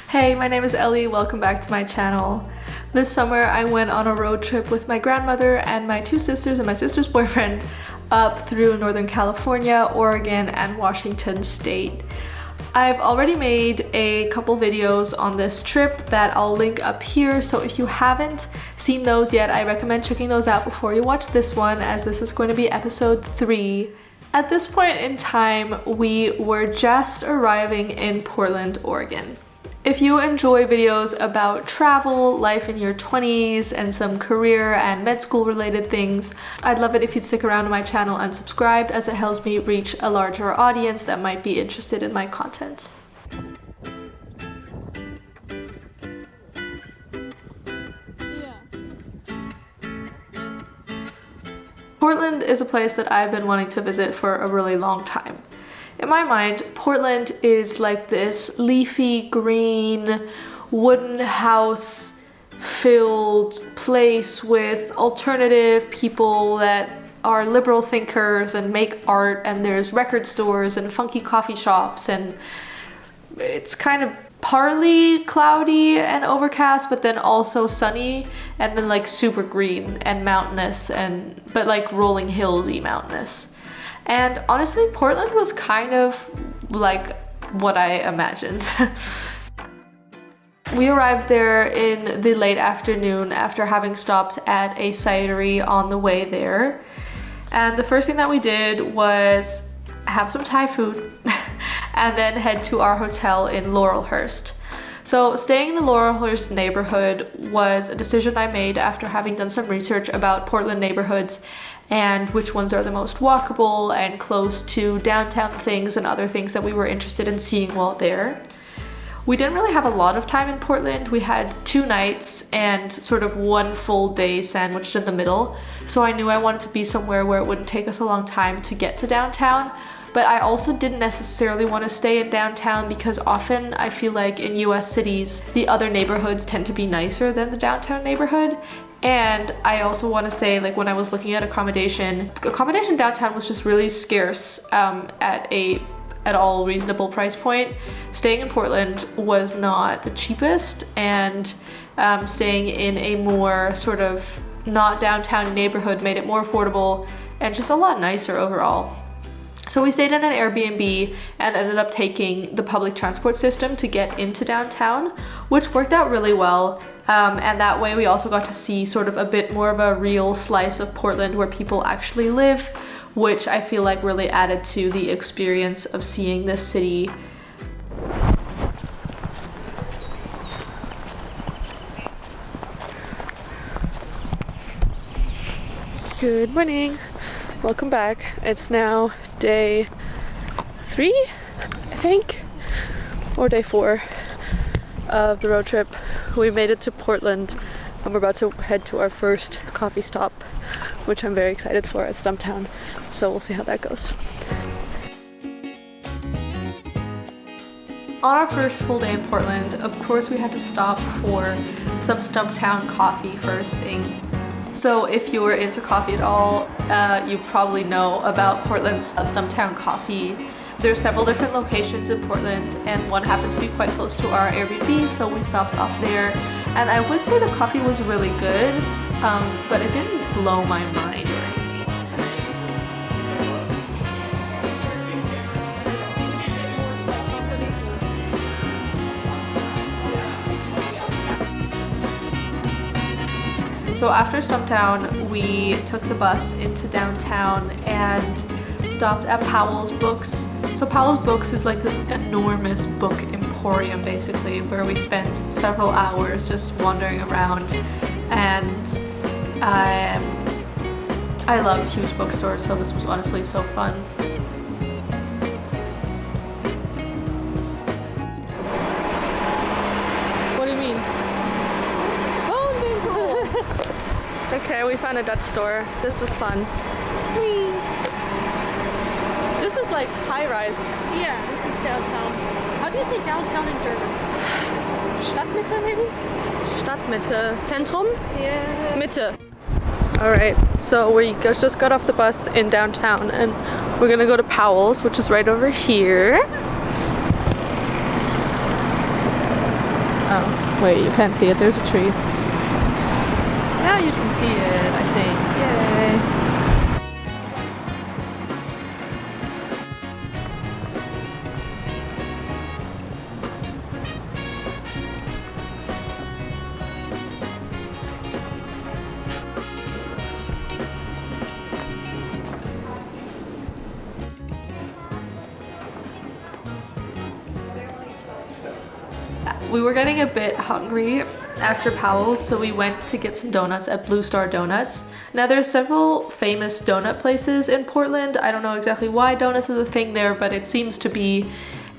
Hey, my name is Ellie, welcome back to my channel. This summer I went on a road trip with my grandmother and my two sisters and my sister's boyfriend up through Northern California, Oregon, and Washington State. I've already made a couple videos on this trip that I'll link up here, so if you haven't seen those yet, I recommend checking those out before you watch this one, as this is going to be episode 3. At this point in time, we were just arriving in Portland, Oregon. If you enjoy videos about travel, life in your 20s, and some career and med school related things, I'd love it if you'd stick around to my channel and subscribe, as it helps me reach a larger audience that might be interested in my content. Portland is a place that I've been wanting to visit for a really long time. In my mind, Portland is like this leafy green wooden house filled place with alternative people that are liberal thinkers and make art, and there's record stores and funky coffee shops, and it's kind of partly cloudy and overcast, but then also sunny, and then like super green and mountainous, and but like rolling hillsy mountainous. And honestly, Portland was kind of like what I imagined. We arrived there in the late afternoon after having stopped at a cidery on the way there. And the first thing that we did was have some Thai food and then head to our hotel in Laurelhurst. So staying in the Laurelhurst neighborhood was a decision I made after having done some research about Portland neighborhoods and which ones are the most walkable and close to downtown things and other things that we were interested in seeing while there. We didn't really have a lot of time in Portland. We had 2 nights and sort of 1 full day sandwiched in the middle, so I knew I wanted to be somewhere where it wouldn't take us a long time to get to downtown. But I also didn't necessarily want to stay in downtown, because often I feel like in US cities, the other neighborhoods tend to be nicer than the downtown neighborhood. And I also want to say, like, when I was looking at accommodation downtown was just really scarce at all reasonable price point. Staying in Portland was not the cheapest, and staying in a more sort of not downtown neighborhood made it more affordable and just a lot nicer overall. So we stayed in an Airbnb and ended up taking the public transport system to get into downtown, which worked out really well. And that way we also got to see sort of a bit more of a real slice of Portland where people actually live, which I feel like really added to the experience of seeing this city. Good morning. Welcome back. It's now day 3, I think, or day 4 of the road trip. We made it to Portland and we're about to head to our first coffee stop, which I'm very excited for, at Stumptown. So we'll see how that goes. On our first full day in Portland, of course we had to stop for some Stumptown coffee first thing. So if you're into coffee at all, you probably know about Portland's Stumptown coffee. There's several different locations in Portland, and one happened to be quite close to our Airbnb, so we stopped off there. And I would say the coffee was really good, but it didn't blow my mind or anything. So after Stumptown, we took the bus into downtown and stopped at Powell's Books. So Powell's Books is like this enormous book emporium, basically, where we spent several hours just wandering around. And I love huge bookstores, so this was honestly so fun. What do you mean? Okay, we found a Dutch store. This is fun. Whee! This is like high-rise. Yeah, this is downtown. How do you say downtown in German? Stadtmitte, maybe? Stadtmitte. Zentrum? Yeah. Mitte. Alright, so we just got off the bus in downtown and we're gonna go to Powell's, which is right over here. Oh, wait, you can't see it. There's a tree. Now you can see it, I think. Yay. We were getting a bit hungry after Powell's, so we went to get some donuts at Blue Star Donuts. Now there's several famous donut places in Portland. I don't know exactly why donuts is a thing there, but it seems to be.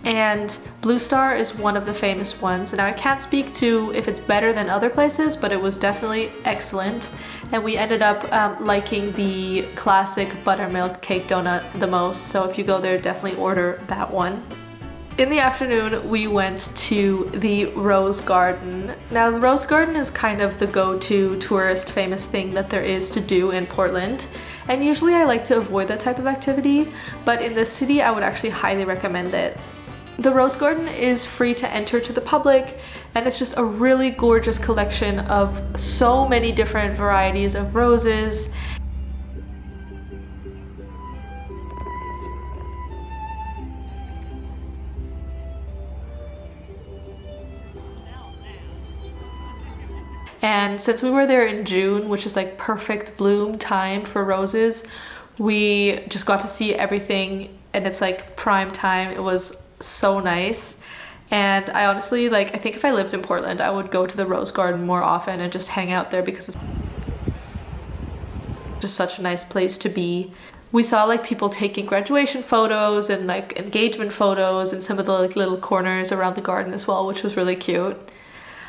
And Blue Star is one of the famous ones. Now I can't speak to if it's better than other places, but it was definitely excellent. And we ended up liking the classic buttermilk cake donut the most. So if you go there, definitely order that one. In the afternoon, we went to the Rose Garden. Now, the Rose Garden is kind of the go-to tourist famous thing that there is to do in Portland. And usually I like to avoid that type of activity, but in this city, I would actually highly recommend it. The Rose Garden is free to enter to the public, and it's just a really gorgeous collection of so many different varieties of roses. And since we were there in June, which is like perfect bloom time for roses, we just got to see everything, and it's like prime time. It was so nice. And I honestly, I think if I lived in Portland, I would go to the Rose Garden more often and just hang out there because it's just such a nice place to be. We saw people taking graduation photos and engagement photos in some of the little corners around the garden as well, which was really cute.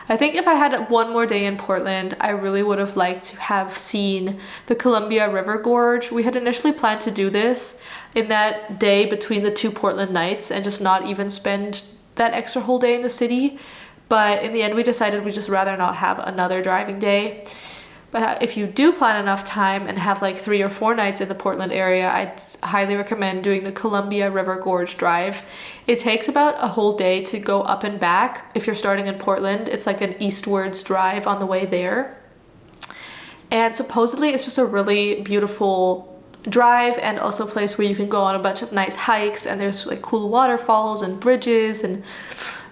I think if I had one more day in Portland, I really would have liked to have seen the Columbia River Gorge. We had initially planned to do this in that day between the two Portland nights and just not even spend that extra whole day in the city. But in the end, we decided we'd just rather not have another driving day. But if you do plan enough time and have 3 or 4 nights in the Portland area, I'd highly recommend doing the Columbia River Gorge Drive. It takes about a whole day to go up and back. If you're starting in Portland, it's like an eastwards drive on the way there. And supposedly it's just a really beautiful drive and also a place where you can go on a bunch of nice hikes, and there's cool waterfalls and bridges and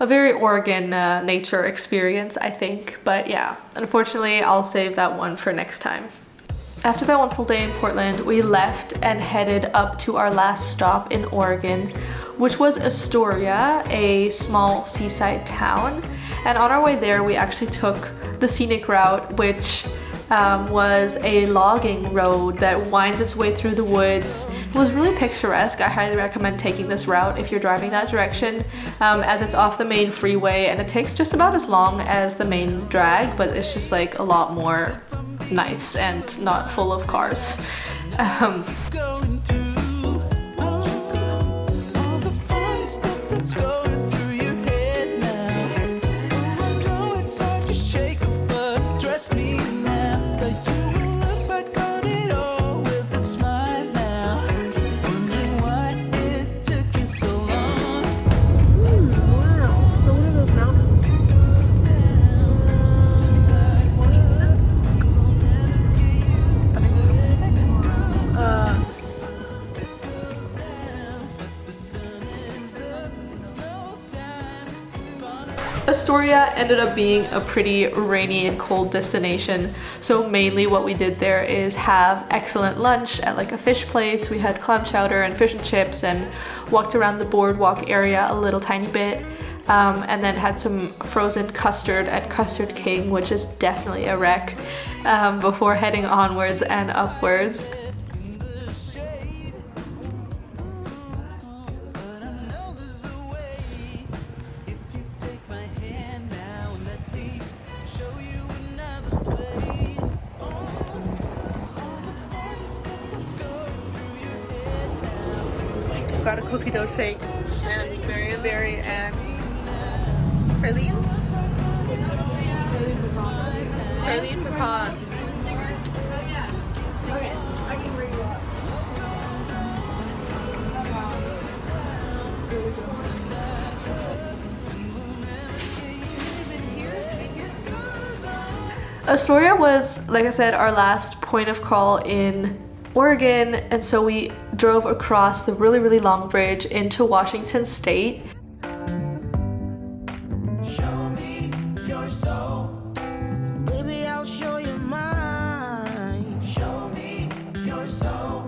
a very Oregon nature experience, I think. But yeah, unfortunately I'll save that one for next time. After that one full day in Portland, we left and headed up to our last stop in Oregon, which was Astoria, a small seaside town. And on our way there, we actually took the scenic route, which was a logging road that winds its way through the woods. It was really picturesque. I highly recommend taking this route if you're driving that direction, as it's off the main freeway and it takes just about as long as the main drag, but it's just a lot more nice and not full of cars. Astoria ended up being a pretty rainy and cold destination, so mainly what we did there is have excellent lunch at a fish place. We had clam chowder and fish and chips and walked around the boardwalk area a little tiny bit, and then had some frozen custard at Custard King, which is definitely a wreck, before heading onwards and upwards. Got a cookie dough shake and Marion Berry and pralines? Praline pecan. Okay, I can bring you up. Astoria was, like I said, our last point of call in Oregon, and so we drove across the really, really long bridge into Washington State. Show me your soul. Baby, I'll show you mine. Show me your soul.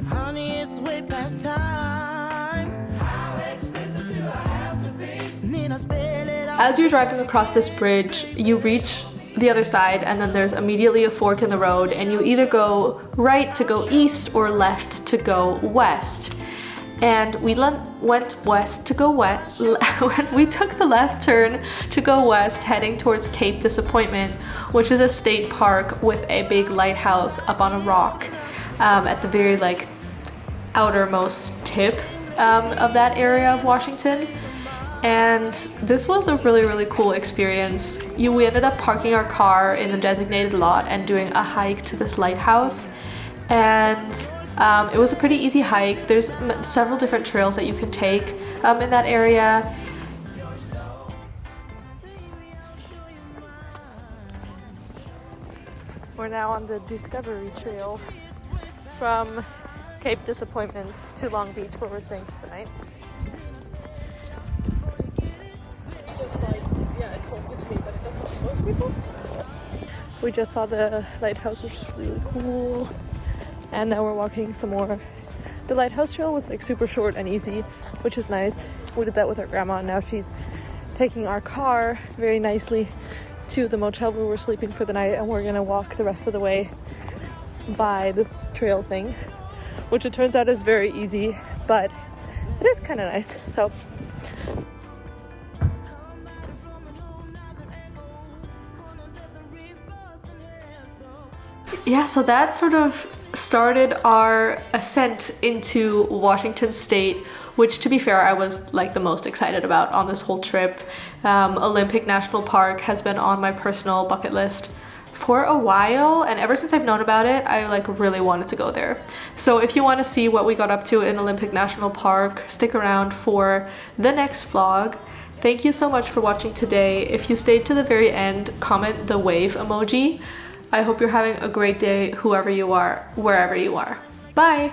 Honey, it's way past time. How expensive do I have to be? Need I spell it out? As you're driving across this bridge, you reach the other side, and then there's immediately a fork in the road, and you either go right to go east or left to go west. And we went west to go west. We took the left turn to go west, heading towards Cape Disappointment, which is a state park with a big lighthouse up on a rock at the very like outermost tip of that area of Washington. And this was a really, really cool experience. We ended up parking our car in the designated lot and doing a hike to this lighthouse. And it was a pretty easy hike. There's several different trails that you can take in that area. We're now on the Discovery Trail from Cape Disappointment to Long Beach, where we're staying for the night. Just like, yeah, it's local to me, but it doesn't to most people. We just saw the lighthouse, which is really cool, and now we're walking some more. The lighthouse trail was like super short and easy, which is nice. We did that with our grandma, and now she's taking our car very nicely to the motel where we're sleeping for the night, and we're gonna walk the rest of the way by this trail thing, which it turns out is very easy, but it is kind of nice. So yeah, so that sort of started our ascent into Washington State, which, to be fair, I was like the most excited about on this whole trip. Olympic National Park has been on my personal bucket list for a while, and ever since I've known about it, I like really wanted to go there. So if you want to see what we got up to in Olympic National Park, stick around for the next vlog. Thank you so much for watching today. If you stayed to the very end, comment the wave emoji. I hope you're having a great day, whoever you are, wherever you are. Bye!